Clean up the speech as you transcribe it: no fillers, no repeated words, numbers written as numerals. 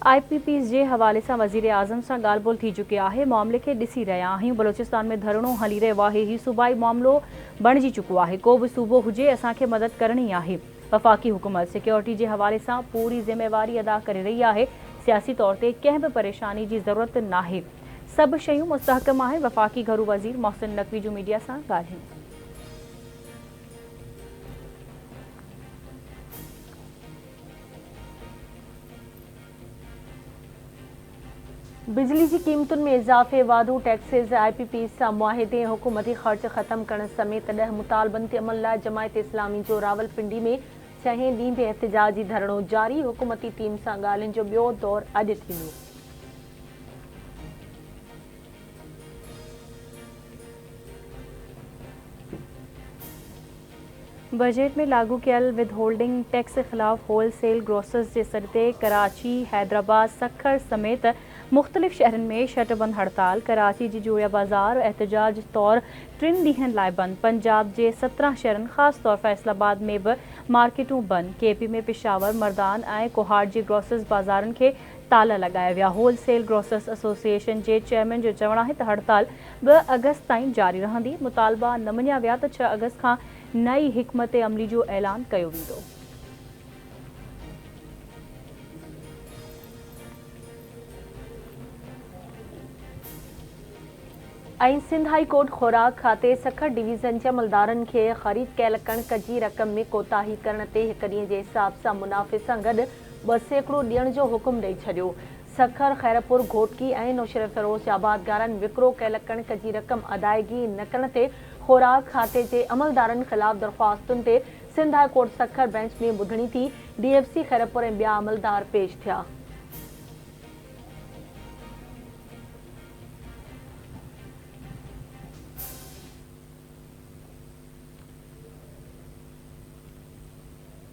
IPPs जे हवाले सां वज़ीर आज़म सां ॻाल्हि ॿोल थी चुकी आहे। मामले खे ॾिसी रहिया आहियूं। बलोचिस्तान में धरणो हली रहियो आहे। ही सूबाई मामिलो बणिजी चुको आहे। को बि सूबो हुजे, असांखे मदद करणी आहे। वफ़ाक़ी हुकूमत सिक्योरिटी जे हवाले सां पूरी ज़िम्मेवारी अदा करे रही आहे। सियासी तौर ते कंहिं बि परेशानी जी ज़रूरत नाहे। सभु शयूं मुस्तहकम आहिनि। वफ़ाक़ी घरू वज़ीर मोहसिन नक़वी जूं मीडिया सां ॻाल्हियूं। बिजली की कीमतुनि में इज़ाफ़े, वाधो टैक्सेस, IPPs सां मुआहिदे, हुकूमती ख़र्च ख़त्म करण समेत 10 मुतालबनि ते अमल लाइ जमायत इस्लामी जो रावलपिंडी में 6 ॾींहं बि एहतिजाजी धरणो जारी। हुकूमती टीम सां ॻाल्हियुनि जो ॿियो दौर अॼु थींदो। बजट में लागू कयल विदहोल्डिंग टैक्स ख़िलाफ़ होलसेल ग्रोसर्स जे सॾ कराची, हैदराबाद, सखर समेत मुख़्तलिफ़ शहरनि में शटबंद हड़ताल। कराची जी जुड़िया बाज़ार एहतजाज तौर 3 ॾींहनि लाइ बंदि। पंजाब जे 17 शहरनि ख़ासि तौर फैसलाबाद में बि मार्केटूं बंदि। KP में पिशावर, मर्दान ऐं कोहाट जी ग्रोसर्स बाज़ारनि खे ताला लॻाया विया। होलसेल ग्रोसर्स एसोसिएशन जे चेयरमैन जो चवणु आहे त हड़ताल 2 अगस्त ताईं जारी रहंदी। मुतालबा न मञिया विया त 6 अगस्त खां नई हिकमत अमली जो ऐलान कयो वेंदो। सिंध हाई कोर्ट ख़ुराक खाते सखर डिवीज़न जे अमलदारनि खे ख़रीद कयल कणिक जी रक़म में कोताही करण ते 1 ॾींहं जे हिसाब सां मुनाफ़े सां गॾु 200 ॾियण जो हुकुम ॾेई छॾियो। सखर, खैरपुर, घोटकी ऐं नुशर फिरोज़ाबाद गारनि विकिरो कयल कणिक जी रक़म अदायगी न करण ते ख़ुराक खाते जे अमलदारनि ख़िलाफ़ दरख़्वास्तुनि ते Sindh high court Sukkur bench में ॿुधणी थी। DFC खैरपुर ऐं ॿिया अमलदार पेश थिया।